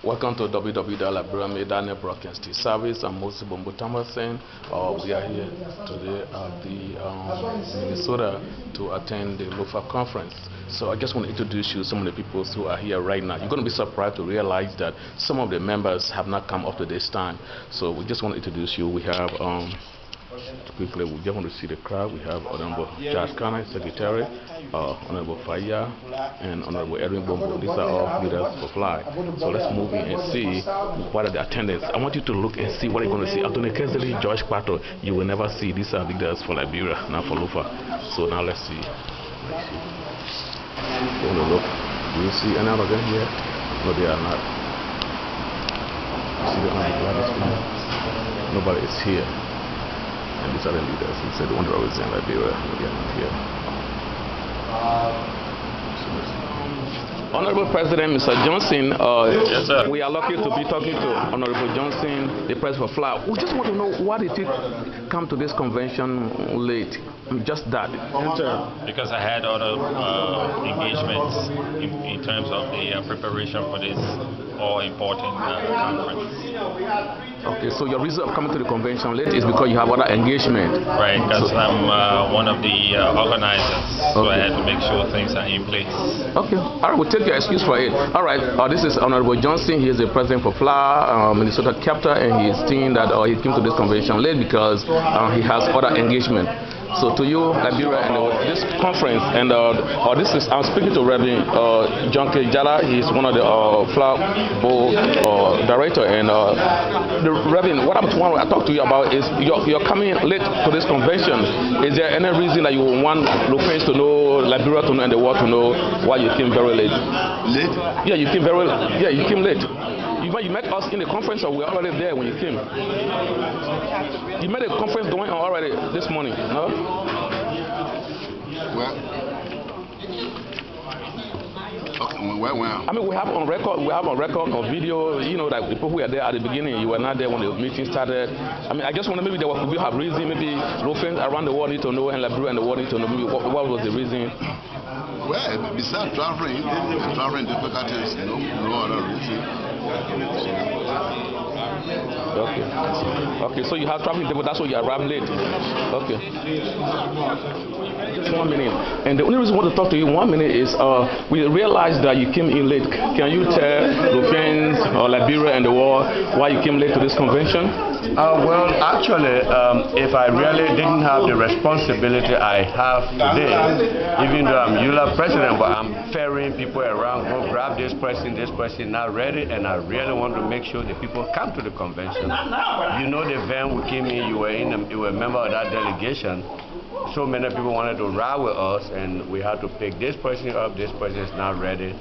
Welcome to www.Liberian Broadcasting Service. I'm Moses Bombo Thomason. We are here today at the Minnesota to attend the LOFA conference. So I just want to introduce you some of the people who are here right now. You're going to be surprised to realize that some of the members have not come up to this time. So we just want to introduce you. We have quickly, we just want to see the crowd. We have Honorable Charles Kana, Secretary, Honorable Faya, and Honorable Edwin Bombo. These are all leaders for Fly. So let's move in and see what are the attendants. I want you to look and see what you're going to see. Anthony Kesley, George Pato, you will never see. These are leaders for Liberia, not for LOFA. So now let's see. Going to look. Do you see any of them here? No, they are not. See the other. Nobody is here. And these are the leaders. He said, the one that was in Liberia, we are not here. Honorable President, Mr. Johnson, yes, sir. We are lucky to be talking to Honorable Johnson, the President for FLA. We just want to know, why did you come to this convention late? Just that. Because I had other engagements in terms of the preparation for this all-important conference. Okay, so your reason of coming to the convention late is because you have other engagement. Right, because I'm one of the organizers, so I had to make sure things are in place. Okay, all right, we'll take your excuse for it. All right, this is Honorable Johnson. He is the president for FLA, Minnesota chapter, and he is saying that he came to this convention late because he has other engagement. So to you, Liberia, and this conference, and this is, I'm speaking to Reverend John K. Jala. He's one of the FLA board director. And the Reverend, what I want to talk to you about is you're coming late to this convention. Is there any reason that you want Lufins to know, Liberia to know, and the world to know why you came very late? Late? Yeah, you came you came late. You met us in the conference, or we were already there when you came? You met a conference going on already this morning, no? Well, okay, well. I mean, we have on record on video, you know, that people who were there at the beginning, you were not there when the meeting started. I mean, I just wonder, maybe there could be a reason, maybe Lofens around the world need to know, and Liberia and the world need to know, maybe what was the reason? Well, besides traveling difficulties, no other reason. Okay, so you have traveling, but that's why you arrived late. Okay. Just 1 minute. And the only reason I want to talk to you 1 minute is we realized that you came in late. Can you tell the friends or Liberia and the world why you came late to this convention? Well, actually, if I really didn't have the responsibility I have today, even though I'm ULA president, but I'm ferrying people around, go grab this person not ready, and I really want to make sure the people come to the convention. You know, the van we came in, you were a member of that delegation. So many people wanted to ride with us, and we had to pick this person up. This person is not ready,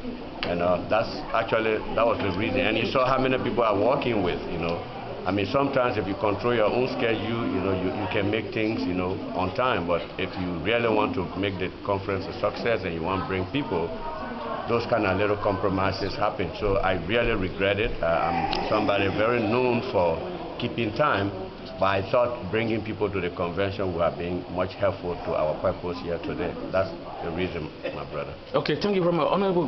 and that was the reason. And you saw how many people are working with, I mean, sometimes if you control your own schedule, you can make things, on time. But if you really want to make the conference a success and you want to bring people, those kind of little compromises happen. So I really regret it. I'm somebody very known for keeping time, but I thought bringing people to the convention would have been much helpful to our purpose here today. That's the reason, my brother. Okay, thank you very much. Honorable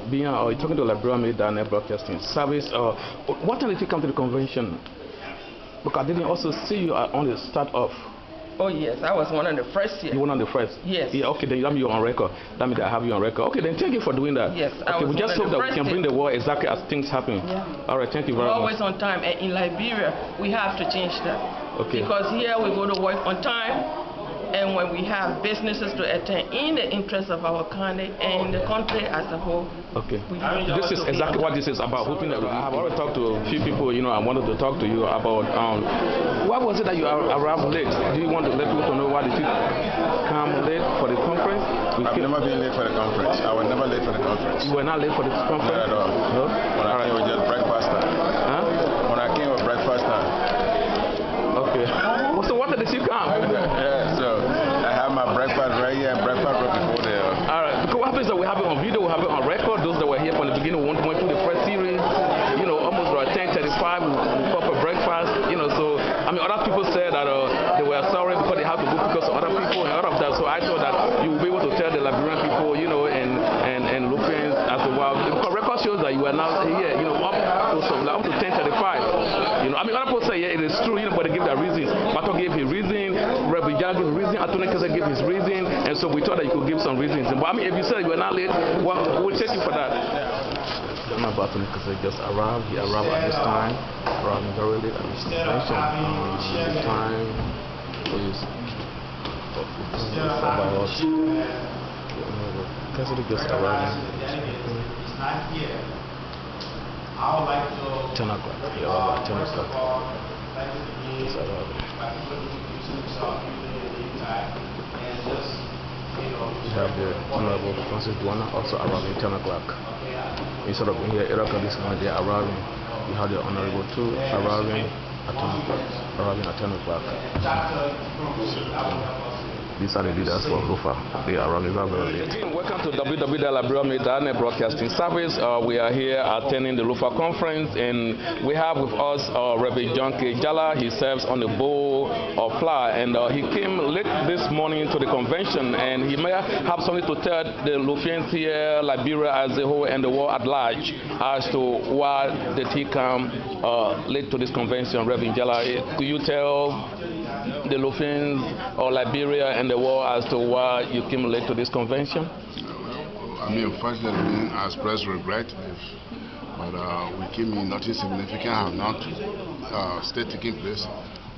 being talking to Liberian Leaders Broadcasting Service. What time did you come to the convention? Because I didn't also see you on the start off. Oh yes, I was one of the first here. You were one of the first? Yes. Yeah, okay, then you have me on record. That means I have you on record. Okay, then thank you for doing that. Yes, okay, we just hope that we can bring the world exactly as things happen. Yeah. All right, thank you very much. Always on time, and in Liberia, we have to change that. Okay. Because here we go to work on time, and when we have businesses to attend in the interest of our country and the country as a whole. Okay. This is exactly what this is about. Hoping that I have already talked to a few people, I wanted to talk to you about why was it that you arrived late? Do you want to let people know why did you come late for the conference? I've never been late for the conference. I was never late for the conference. You were not late for the conference? Not at all. No? When I came, it was just breakfast time. Huh? When I came, it was breakfast time. Okay. Well, so what did you come? Yeah, so I have my breakfast right here, breakfast right before there. All right. Because what happens is that we have it on video, we have it on record. Those that were here from the beginning went through the first series. Almost around 10:35, we call for breakfast. So I mean, other people said that they were sorry because they have to go because of other people and all of that. So I thought that you will be able to tell the Liberian people, and Lufins as well. Because record shows that you were not here, up to 10:35. I mean, other people say, yeah, it is true, but they give their reasons. Pato gave his reason, Reverend Jala gave his reason, Attorney Kese gave his reason, and so we thought that you could give some reasons. But I mean, if you said you were not late, well, we'll take you for that. Attorney Kese just arrived. He arrived at this time, arriving very late at this convention. The time is about Kese just arrived. 10 o'clock. He arrived at 10 o'clock. He's arriving. We have the Honorable Francis Duana also arriving 10 o'clock. Instead of being here 8 o'clock this morning, they are arriving. We have the Honorable 2 arriving at 10 o'clock. These are the leaders for Lufa. They are running very late. Welcome to Liberian Leaders Broadcasting Service. We are here attending the Lufa conference, and we have with us Reverend John K. Jala. He serves on the board of FLA, and he came late this morning to the convention, and he may have something to tell the Lufians here, Liberia as a whole, and the world at large as to why did he come late to this convention. Reverend Jala, could you tell the Lufians or Liberia and the world as to why you came late to this convention? I mean, unfortunately, I express regret, but we came in nothing significant have not still taking place.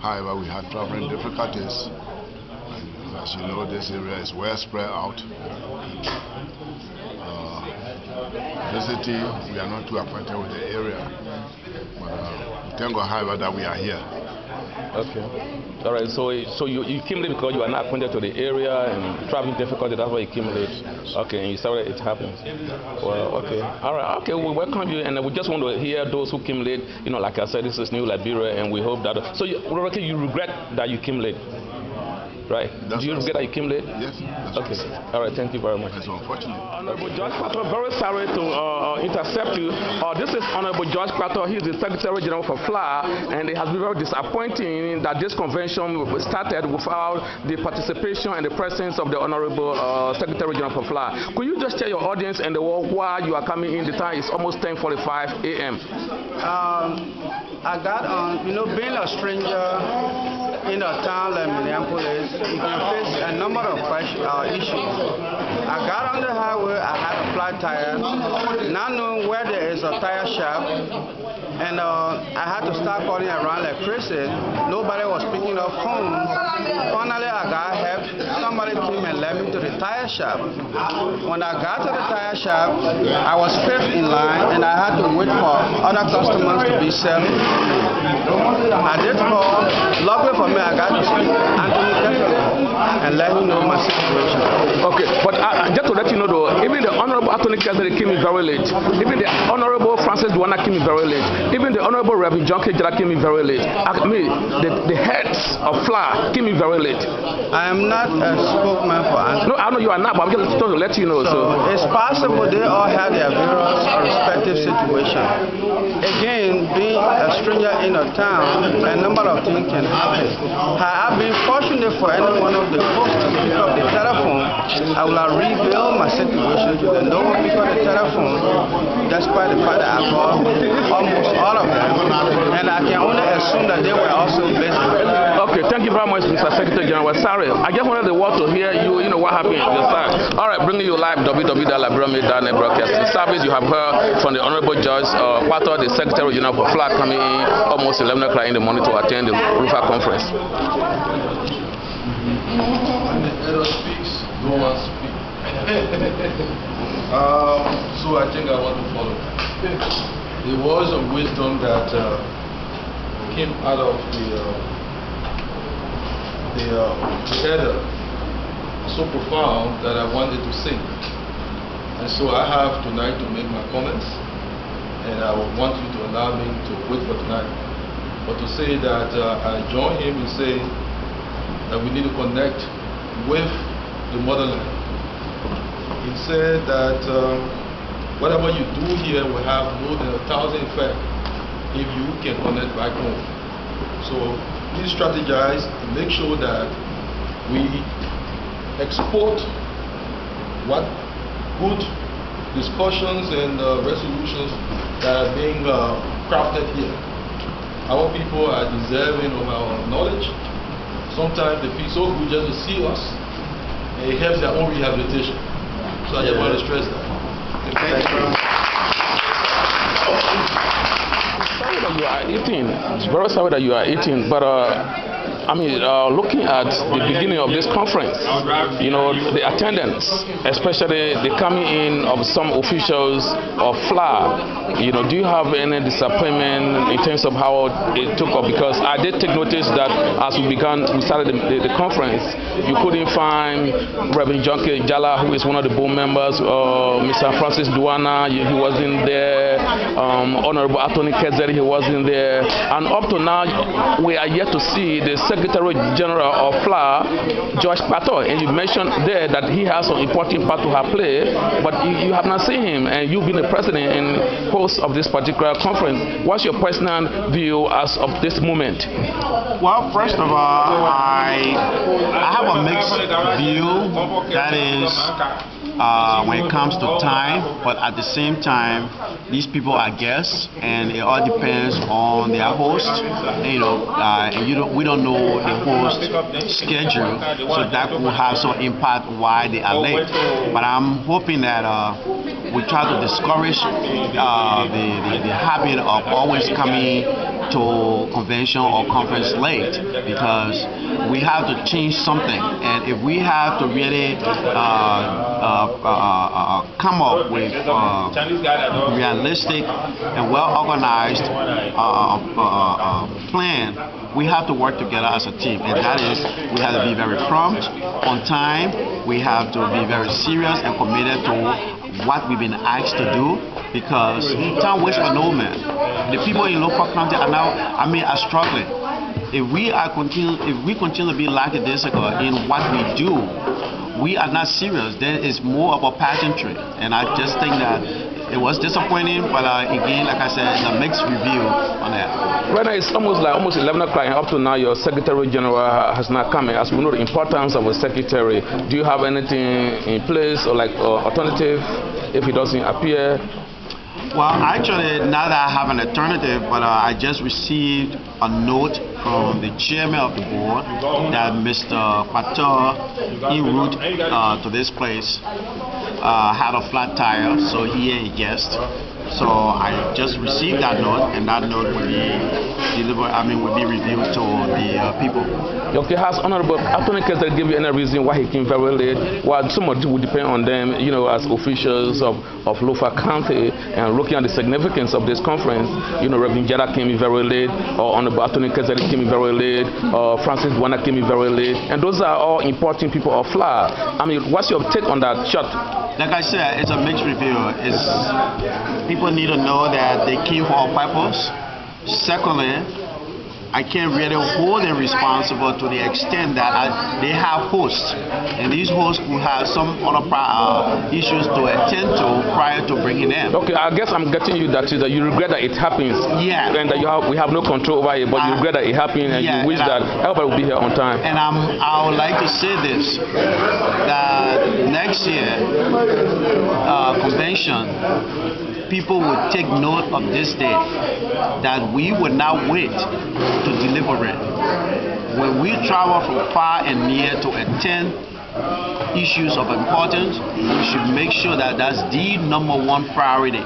However, we had traveling difficulties. And as you know, this area is well spread out. Basically, we are not too acquainted with the area, but thank God, however, that we are here. Okay. All right. So you came late because you are not acquainted to the area and traveling difficulty. That's why you came late. Okay. And you saw that it happens. Well, okay. All right. Okay. We welcome you, and we just want to hear those who came late. Like I said, this is New Liberia, and we hope that. So you regret that you came late, right? Do you regret that you came late? Yes. Okay. All right. Thank you very much. That's unfortunate. Honorable George Pato, very sorry to intercept you. This is Honorable George Pato. He is the Secretary General for FLA, and it has been very disappointing that this convention started without the participation and the presence of the Honorable Secretary General for FLA. Could you just tell your audience and the world why you are coming in? The time is almost 10:45 a.m. I got on, being a stranger in a town like Minneapolis, you can face a number of issues. I got on the highway, I had a flat tire, not knowing where there is a tire shop, and I had to start calling around like crazy. Nobody was picking up phones. Finally, I got help. Somebody came and led me to the tire shop. When I got to the tire shop, I was fifth in line, and I had to wait for other customers to be selling. I did call. Luckily for me, I got to speak Anthony Kese and let him know my situation. Okay, but just to let you know though, even the Honorable Anthony Kese came in very late. Even the Honorable Francis Duana came in very late. Even the Honorable Reverend John K. Jala came in very late. The heads of FLA came in very late. I am not a spokesman for Anthony. No, I know you are not, but I'm just trying to let you know. So it's possible they all have their various respective situations. Again, being a stranger in a town, a number of things can happen. Had I been fortunate for any one of the folks to pick up the telephone, I would have revealed my situation to them. No one picked up the telephone, despite the fact that I called almost all of them, and I can only assume that they were also busy. Okay, thank you very much, Mr. Secretary General. Sorry, I just wanted the world to hear you, what happened on your side. All right, bringing you live, Liberian Leaders Broadcasting Service. You have heard from the Honorable Judge Pato, the Secretary General for FLA, coming in almost 11 o'clock in the morning to attend the Lufa conference. So I think I want to follow. The words of wisdom that came out of the elder so profound that I wanted to sing. And so I have tonight to make my comments, and I would want you to allow me to wait for tonight. But to say that I join him in saying that we need to connect with the motherland. He said that whatever you do here will have more than 1,000 effects if you can connect back home. So please strategize and make sure that we export what good discussions and resolutions that are being crafted here. Our people are deserving of our knowledge. Sometimes they feel so good just to see us, and it helps their own rehabilitation. So I just want to stress that. Thank you. Sorry that you are eating. It's very sorry that you are eating, but looking at the beginning of this conference, the attendance, especially the coming in of some officials of FLA, do you have any disappointment in terms of how it took up? Because I did take notice that as we started the conference, you couldn't find Reverend Junke Jala, who is one of the board members, Mr. Francis Duana, he wasn't there, Honorable Anthony Kezeri, he wasn't there, and up to now, we are yet to see the Secretary General of FLA, George Pato, and you mentioned there that he has some important part to play, but you have not seen him, and you've been the president and host of this particular conference. What's your personal view as of this moment? Well, first of all, I have a mixed view. That is, when it comes to time, but at the same time, these people are guests, and it all depends on their host. And we don't know the host schedule, so that will have some impact why they are late. But I'm hoping that we try to discourage the habit of always coming to convention or conference late, because we have to change something. And if we have to really come up with realistic and well-organized plan, we have to work together as a team, and that is, we have to be very prompt, on time, we have to be very serious and committed to what we've been asked to do, because time waits for no man. The people in local county are now, are struggling. If we continue to be lackadaisical in what we do, we are not serious, then it's more of a pageantry. And I just think that it was disappointing, but again, like I said, it's a mixed review on that. Right now, it's almost 11 o'clock, and up to now, your Secretary General has not come. As we know the importance of a secretary, do you have anything in place or alternative if he doesn't appear? Well, actually, now that I have an alternative, but I just received a note from the chairman of the board that Mr. Pato, en route to this place, had a flat tire, so he ain't a guest. So I just received that note, and that note will be reviewed to the people. Okay, has Honorable Anthony Kessler give you any reason why he came very late? Well, some of it would depend on them, as officials of Lofa County, and looking at the significance of this conference. Reverend Jada came in very late, or Honorable Anthony Kessler came in very late, or Francis Duana came in very late, and those are all important people of FLA. What's your take on that shot? Like I said, it's a mixed review. People need to know that they came for a purpose. Secondly, I can't really hold them responsible to the extent that they have hosts, and these hosts will have some other issues to attend to prior to bringing them. Okay, I guess I'm getting you that you regret that it happens. Yeah. And that we have no control over it, but you regret that it happened, and you wish that everybody will be here on time. And I would like to say this, that next year convention, people would take note of this day, that we would not wait to deliberate. When we travel from far and near to attend issues of importance, we should make sure that that's the #1 priority.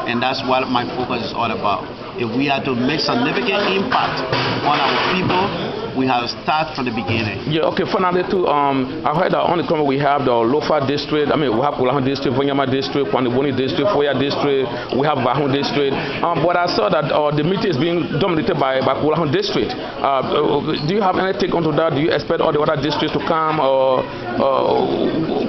And that's what my focus is all about. If we are to make significant impact on our people, we have to start from the beginning. Yeah, okay, finally too, I heard that on the comment we have the Lofa district, we have Kulahun district, Vonyama district, Kwaniboni district, Foya district, we have Bahun district, but I saw that the meeting is being dominated by Kulahun district. Do you have any take onto that? Do you expect all the other districts to come, or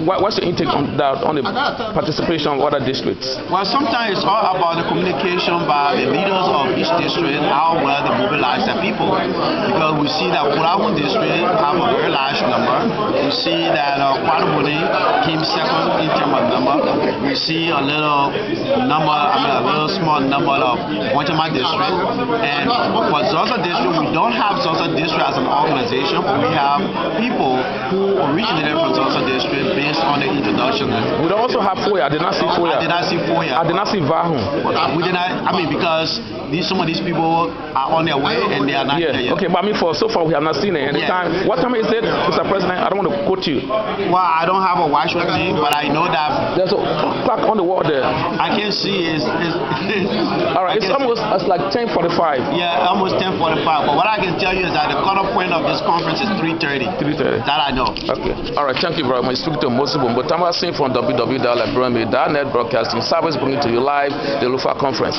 what's your intake on that, on the participation of other districts? Well, sometimes it's all about the communication by the leaders of each district, how well they mobilize their people. Because we see that Kulahun district have a very large number. We see that Kwaniboni came second in terms of number. We see a little small number of Vonyama district. And for Zosa district, we don't have Zosa district as an organization, but we have people who originated from Zosa district based based on the introduction. We don't also have FOIA. I did not see FOIA. I did not see FOIA. I did not see VAHUM. We did not. I mean, because some of these people are on their way and they are not here yet. Okay, but I mean, so far we have not seen it. Anytime. What time is it, Mr. President? I don't want to quote you. Well, I don't have a watch with me, but I know that there's a clock on the wall there. I can see it. All right, it's like 10:45. Yeah, almost 10:45. But what I can tell you is that the cutoff point of this conference is 3:30. 3:30. That I know. Okay. All right. Thank you very much. Speaking to Moses Bombotama from www.liberianleaders.net Broadcasting Service, bringing to you live the LUFA conference.